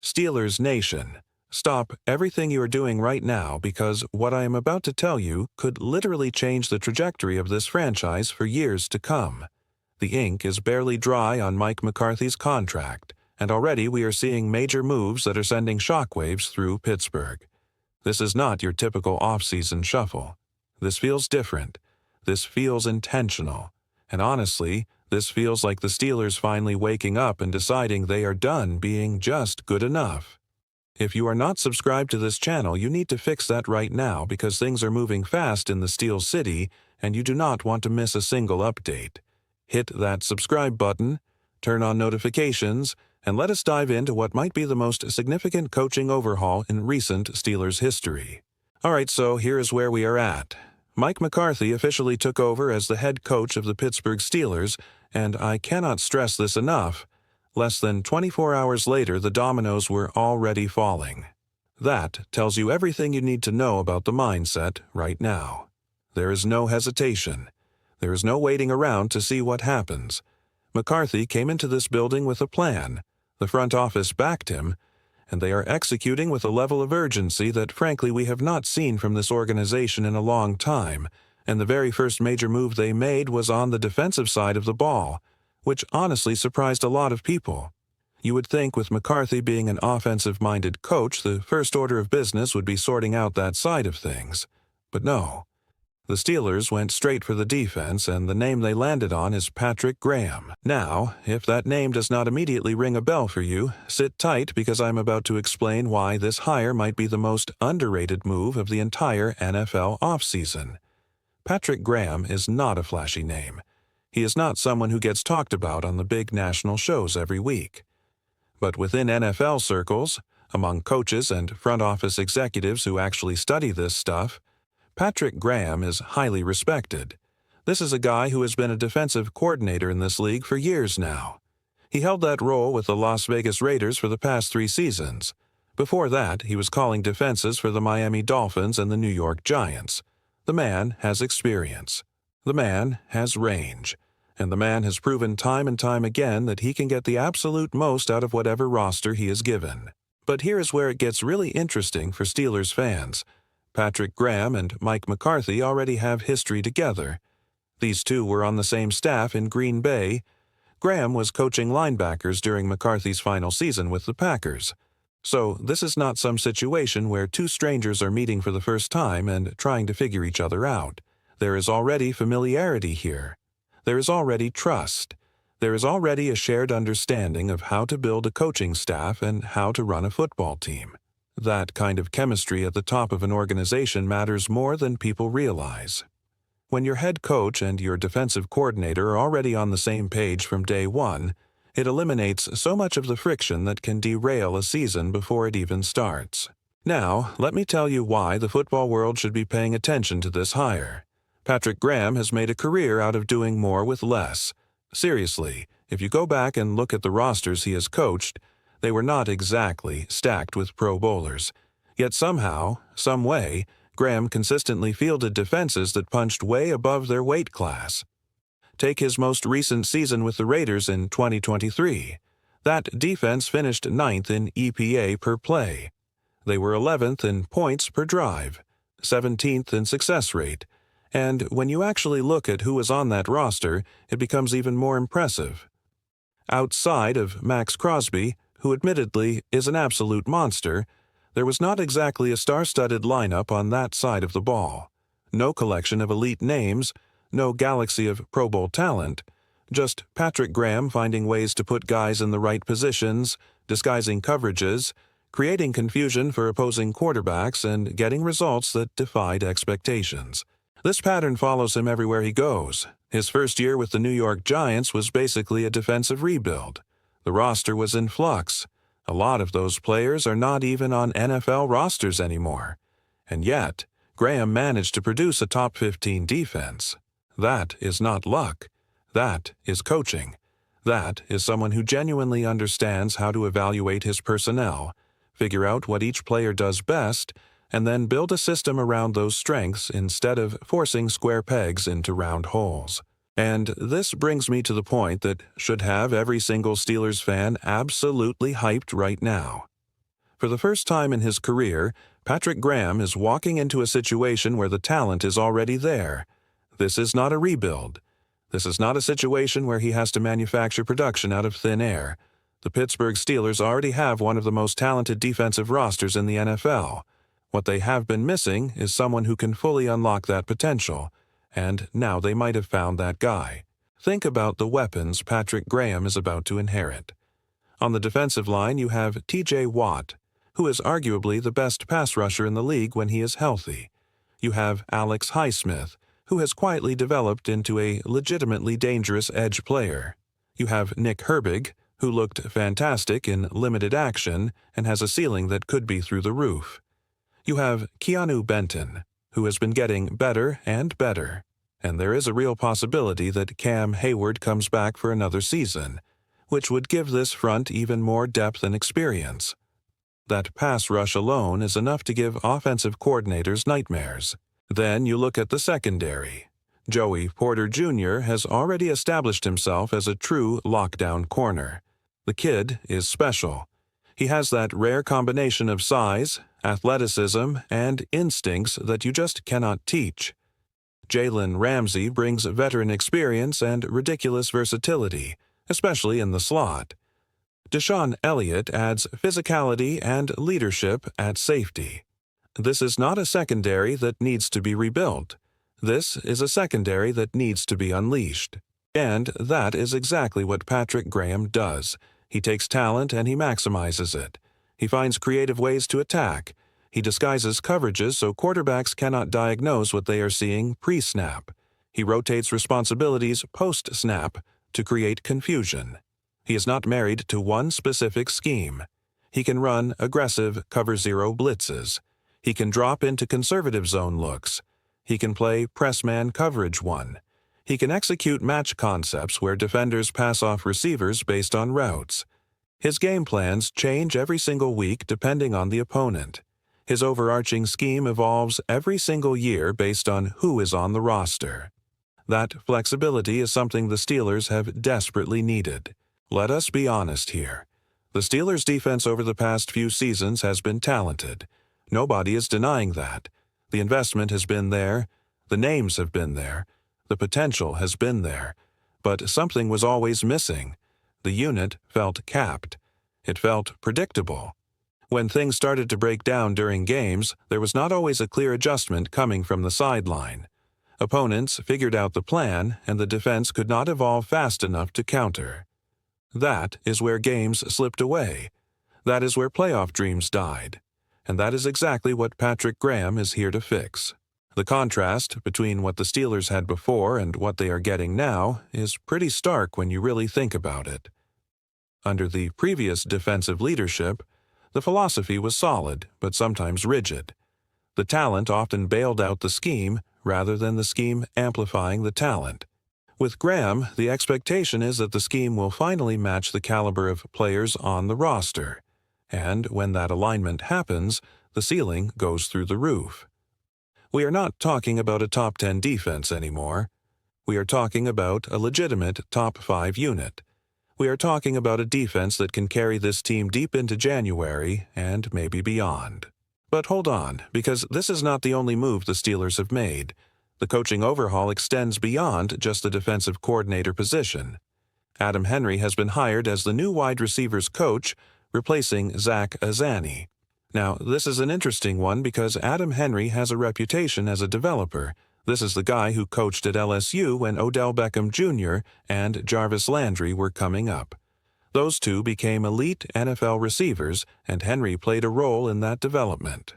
Steelers Nation, stop everything you are doing right now because what I am about to tell you could literally change the trajectory of this franchise for years to come. The ink is barely dry on Mike McCarthy's contract, and already we are seeing major moves that are sending shockwaves through Pittsburgh. This is not your typical off-season shuffle. This feels different. This feels intentional. And honestly, this feels like the Steelers finally waking up and deciding they are done being just good enough. If you are not subscribed to this channel, you need to fix that right now because things are moving fast in the Steel City and you do not want to miss a single update. Hit that subscribe button, turn on notifications, and let us dive into what might be the most significant coaching overhaul in recent Steelers history. Alright, so here is where we are at. Mike McCarthy officially took over as the head coach of the Pittsburgh Steelers, and I cannot stress this enough. Less than 24 hours later, the dominoes were already falling. That tells you everything you need to know about the mindset right now. There is no hesitation. There is no waiting around to see what happens. McCarthy came into this building with a plan. The front office backed him, and they are executing with a level of urgency that frankly we have not seen from this organization in a long time, and the very first major move they made was on the defensive side of the ball, which honestly surprised a lot of people. You would think with McCarthy being an offensive-minded coach, the first order of business would be sorting out that side of things. But no. The Steelers went straight for the defense, and the name they landed on is Patrick Graham. Now, if that name does not immediately ring a bell for you, sit tight because I'm about to explain why this hire might be the most underrated move of the entire NFL offseason. Patrick Graham is not a flashy name. He is not someone who gets talked about on the big national shows every week. But within NFL circles, among coaches and front office executives who actually study this stuff, Patrick Graham is highly respected. This is a guy who has been a defensive coordinator in this league for years now. He held that role with the Las Vegas Raiders for the past 3 seasons. Before that, he was calling defenses for the Miami Dolphins and the New York Giants. The man has experience. The man has range. And the man has proven time and time again that he can get the absolute most out of whatever roster he is given. But here is where it gets really interesting for Steelers fans. Patrick Graham and Mike McCarthy already have history together. These two were on the same staff in Green Bay. Graham was coaching linebackers during McCarthy's final season with the Packers. So this is not some situation where two strangers are meeting for the first time and trying to figure each other out. There is already familiarity here. There is already trust. There is already a shared understanding of how to build a coaching staff and how to run a football team. That kind of chemistry at the top of an organization matters more than people realize. When your head coach and your defensive coordinator are already on the same page from day one, it eliminates so much of the friction that can derail a season before it even starts. Now, let me tell you why the football world should be paying attention to this hire. Patrick Graham has made a career out of doing more with less. Seriously, if you go back and look at the rosters he has coached, they were not exactly stacked with Pro Bowlers. Yet somehow, some way, Graham consistently fielded defenses that punched way above their weight class. Take his most recent season with the Raiders in 2023. That defense finished 9th in EPA per play. They were 11th in points per drive, 17th in success rate, and when you actually look at who was on that roster, it becomes even more impressive. Outside of Max Crosby, who admittedly is an absolute monster, there was not exactly a star-studded lineup on that side of the ball. No collection of elite names, no galaxy of Pro Bowl talent, just Patrick Graham finding ways to put guys in the right positions, disguising coverages, creating confusion for opposing quarterbacks, and getting results that defied expectations. This pattern follows him everywhere he goes. His first year with the New York Giants was basically a defensive rebuild. The roster was in flux. A lot of those players are not even on NFL rosters anymore. And yet, Graham managed to produce a top 15 defense. That is not luck. That is coaching. That is someone who genuinely understands how to evaluate his personnel, figure out what each player does best, and then build a system around those strengths instead of forcing square pegs into round holes. And this brings me to the point that should have every single Steelers fan absolutely hyped right now. For the first time in his career, Patrick Graham is walking into a situation where the talent is already there. This is not a rebuild. This is not a situation where he has to manufacture production out of thin air. The Pittsburgh Steelers already have one of the most talented defensive rosters in the NFL. What they have been missing is someone who can fully unlock that potential, and now they might have found that guy. Think about the weapons Patrick Graham is about to inherit. On the defensive line, you have T.J. Watt, who is arguably the best pass rusher in the league when he is healthy. You have Alex Highsmith, who has quietly developed into a legitimately dangerous edge player. You have Nick Herbig, who looked fantastic in limited action and has a ceiling that could be through the roof. You have Keanu Benton, who has been getting better and better, and there is a real possibility that Cam Hayward comes back for another season, which would give this front even more depth and experience. That pass rush alone is enough to give offensive coordinators nightmares. Then you look at the secondary. Joey Porter Jr. has already established himself as a true lockdown corner. The kid is special. He has that rare combination of size, athleticism, and instincts that you just cannot teach. Jalen Ramsey brings veteran experience and ridiculous versatility, especially in the slot. Deshaun Elliott adds physicality and leadership at safety. This is not a secondary that needs to be rebuilt. This is a secondary that needs to be unleashed. And that is exactly what Patrick Graham does. He takes talent and he maximizes it. He finds creative ways to attack. He disguises coverages so quarterbacks cannot diagnose what they are seeing pre-snap. He rotates responsibilities post-snap to create confusion. He is not married to one specific scheme. He can run aggressive cover-zero blitzes. He can drop into conservative zone looks. He can play press-man coverage one. He can execute match concepts where defenders pass off receivers based on routes. His game plans change every single week depending on the opponent. His overarching scheme evolves every single year based on who is on the roster. That flexibility is something the Steelers have desperately needed. Let us be honest here. The Steelers' defense over the past few seasons has been talented. Nobody is denying that. The investment has been there. The names have been there. The potential has been there. But something was always missing. The unit felt capped. It felt predictable. When things started to break down during games, there was not always a clear adjustment coming from the sideline. Opponents figured out the plan, and the defense could not evolve fast enough to counter. That is where games slipped away. That is where playoff dreams died. And that is exactly what Patrick Graham is here to fix. The contrast between what the Steelers had before and what they are getting now is pretty stark when you really think about it. Under the previous defensive leadership, the philosophy was solid but sometimes rigid. The talent often bailed out the scheme rather than the scheme amplifying the talent. With Graham, the expectation is that the scheme will finally match the caliber of players on the roster. And when that alignment happens, the ceiling goes through the roof. We are not talking about a top 10 defense anymore. We are talking about a legitimate top 5 unit. We are talking about a defense that can carry this team deep into January and maybe beyond. But hold on, because this is not the only move the Steelers have made. The coaching overhaul extends beyond just the defensive coordinator position. Adam Henry has been hired as the new wide receivers coach, replacing Zach Azzanni. Now, this is an interesting one because Adam Henry has a reputation as a developer. This is the guy who coached at LSU when Odell Beckham Jr. and Jarvis Landry were coming up. Those two became elite NFL receivers, and Henry played a role in that development.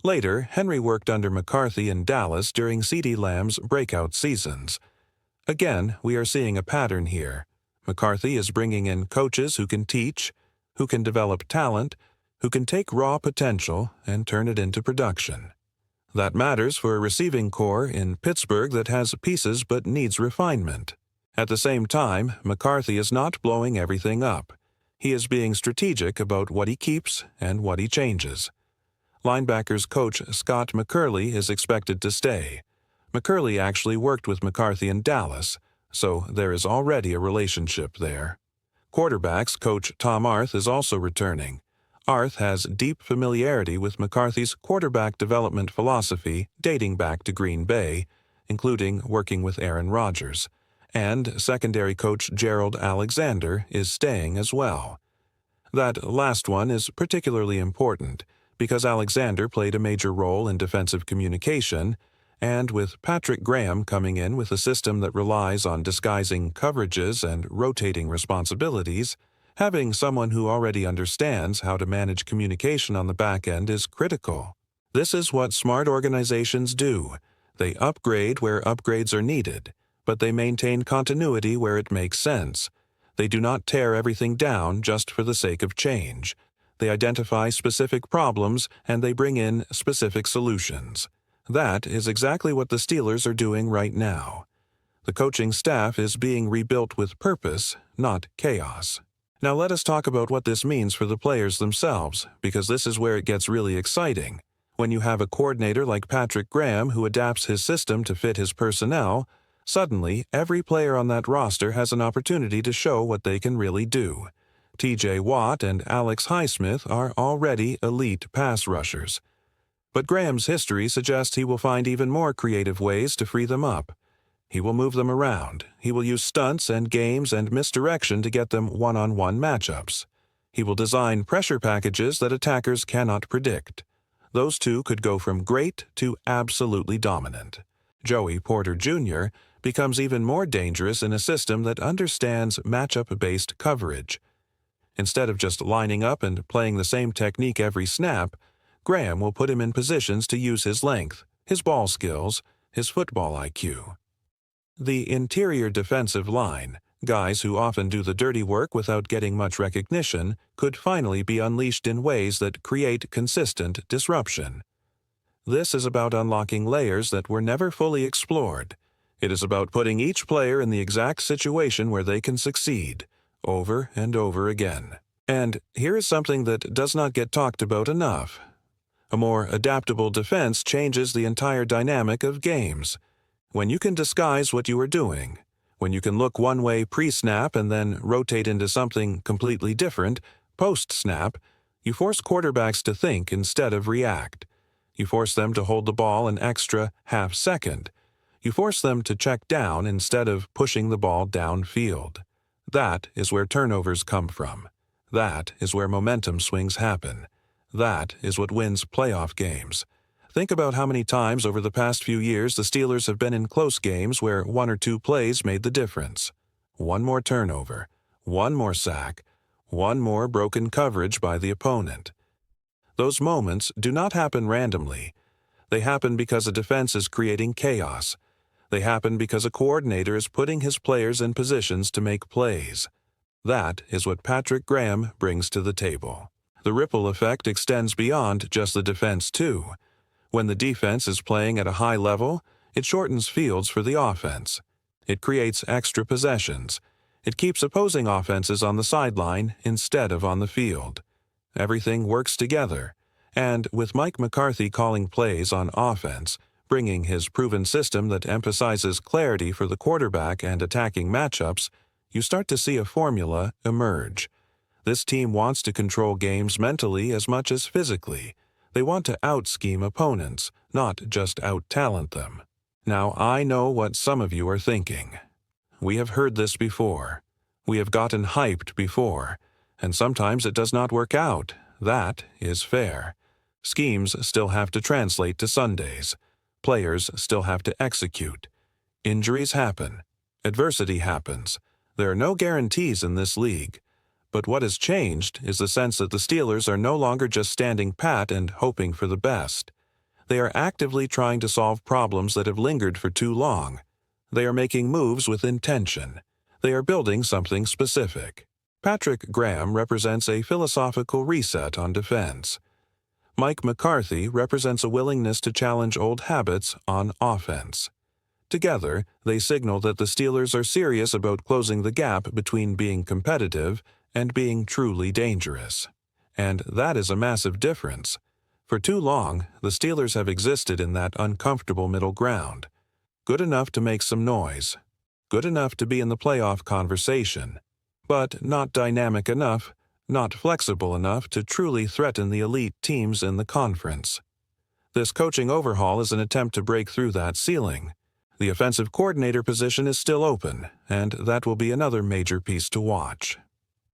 Later, Henry worked under McCarthy in Dallas during CeeDee Lamb's breakout seasons. Again, we are seeing a pattern here. McCarthy is bringing in coaches who can teach, who can develop talent, who can take raw potential and turn it into production. That matters for a receiving corps in Pittsburgh that has pieces but needs refinement. At the same time, McCarthy is not blowing everything up. He is being strategic about what he keeps and what he changes. Linebackers coach Scott McCurley is expected to stay. McCurley actually worked with McCarthy in Dallas, so there is already a relationship there. Quarterbacks coach Tom Arth is also returning. Arth has deep familiarity with McCarthy's quarterback development philosophy dating back to Green Bay, including working with Aaron Rodgers, and secondary coach Gerald Alexander is staying as well. That last one is particularly important because Alexander played a major role in defensive communication, and with Patrick Graham coming in with a system that relies on disguising coverages and rotating responsibilities, having someone who already understands how to manage communication on the back end is critical. This is what smart organizations do. They upgrade where upgrades are needed, but they maintain continuity where it makes sense. They do not tear everything down just for the sake of change. They identify specific problems and they bring in specific solutions. That is exactly what the Steelers are doing right now. The coaching staff is being rebuilt with purpose, not chaos. Now let us talk about what this means for the players themselves, because this is where it gets really exciting. When you have a coordinator like Patrick Graham who adapts his system to fit his personnel, suddenly every player on that roster has an opportunity to show what they can really do. T.J. Watt and Alex Highsmith are already elite pass rushers. But Graham's history suggests he will find even more creative ways to free them up. He will move them around. He will use stunts and games and misdirection to get them one-on-one matchups. He will design pressure packages that attackers cannot predict. Those two could go from great to absolutely dominant. Joey Porter Jr. becomes even more dangerous in a system that understands matchup-based coverage. Instead of just lining up and playing the same technique every snap, Graham will put him in positions to use his length, his ball skills, his football IQ. The interior defensive line, guys who often do the dirty work without getting much recognition, could finally be unleashed in ways that create consistent disruption. This is about unlocking layers that were never fully explored. It is about putting each player in the exact situation where they can succeed, over and over again. And here is something that does not get talked about enough. A more adaptable defense changes the entire dynamic of games. When you can disguise what you are doing, when you can look one way pre-snap and then rotate into something completely different post-snap, you force quarterbacks to think instead of react. You force them to hold the ball an extra half second. You force them to check down instead of pushing the ball downfield. That is where turnovers come from. That is where momentum swings happen. That is what wins playoff games. Think about how many times over the past few years the Steelers have been in close games where one or two plays made the difference. One more turnover, one more sack, one more broken coverage by the opponent. Those moments do not happen randomly. They happen because a defense is creating chaos. They happen because a coordinator is putting his players in positions to make plays. That is what Patrick Graham brings to the table. The ripple effect extends beyond just the defense, too. When the defense is playing at a high level, it shortens fields for the offense. It creates extra possessions. It keeps opposing offenses on the sideline instead of on the field. Everything works together. And with Mike McCarthy calling plays on offense, bringing his proven system that emphasizes clarity for the quarterback and attacking matchups, you start to see a formula emerge. This team wants to control games mentally as much as physically. They want to out-scheme opponents, not just out-talent them. Now, I know what some of you are thinking. We have heard this before. We have gotten hyped before. And sometimes it does not work out. That is fair. Schemes still have to translate to Sundays. Players still have to execute. Injuries happen. Adversity happens. There are no guarantees in this league. But what has changed is the sense that the Steelers are no longer just standing pat and hoping for the best. They are actively trying to solve problems that have lingered for too long. They are making moves with intention. They are building something specific. Patrick Graham represents a philosophical reset on defense. Mike McCarthy represents a willingness to challenge old habits on offense. Together, they signal that the Steelers are serious about closing the gap between being competitive and being truly dangerous. And that is a massive difference. For too long, the Steelers have existed in that uncomfortable middle ground. Good enough to make some noise. Good enough to be in the playoff conversation. But not dynamic enough, not flexible enough to truly threaten the elite teams in the conference. This coaching overhaul is an attempt to break through that ceiling. The offensive coordinator position is still open, and that will be another major piece to watch.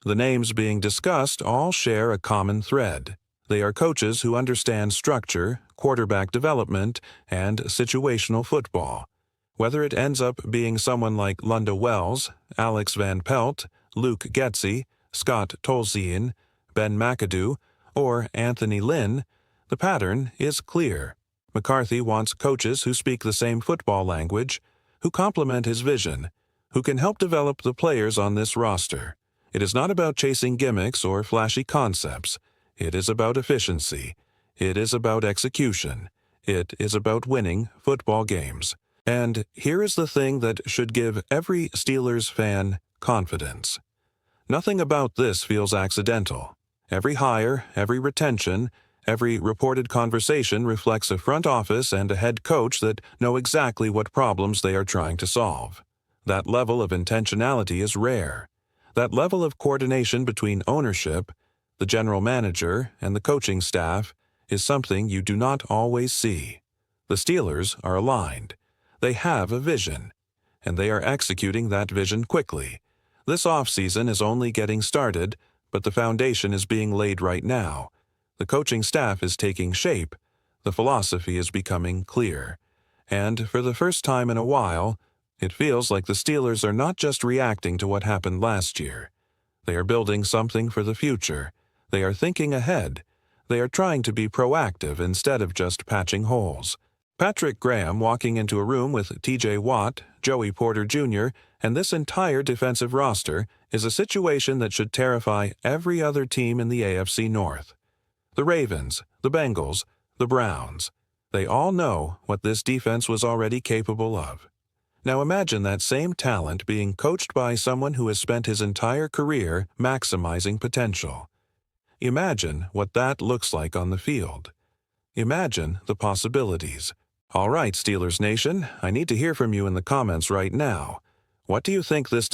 The names being discussed all share a common thread. They are coaches who understand structure, quarterback development, and situational football. Whether it ends up being someone like Lunda Wells, Alex Van Pelt, Luke Getsy, Scott Tolzien, Ben McAdoo, or Anthony Lynn, the pattern is clear. McCarthy wants coaches who speak the same football language, who complement his vision, who can help develop the players on this roster. It is not about chasing gimmicks or flashy concepts. It is about efficiency. It is about execution. It is about winning football games. And here is the thing that should give every Steelers fan confidence. Nothing about this feels accidental. Every hire, every retention, every reported conversation reflects a front office and a head coach that know exactly what problems they are trying to solve. That level of intentionality is rare. That level of coordination between ownership, the general manager, and the coaching staff is something you do not always see. The Steelers are aligned. They have a vision, and they are executing that vision quickly. This offseason is only getting started, but the foundation is being laid right now. The coaching staff is taking shape. The philosophy is becoming clear. And for the first time in a while, it feels like the Steelers are not just reacting to what happened last year. They are building something for the future. They are thinking ahead. They are trying to be proactive instead of just patching holes. Patrick Graham walking into a room with T.J. Watt, Joey Porter Jr., and this entire defensive roster is a situation that should terrify every other team in the AFC North. The Ravens, the Bengals, the Browns. They all know what this defense was already capable of. Now imagine that same talent being coached by someone who has spent his entire career maximizing potential. Imagine what that looks like on the field. Imagine the possibilities. All right, Steelers Nation, I need to hear from you in the comments right now. What do you think this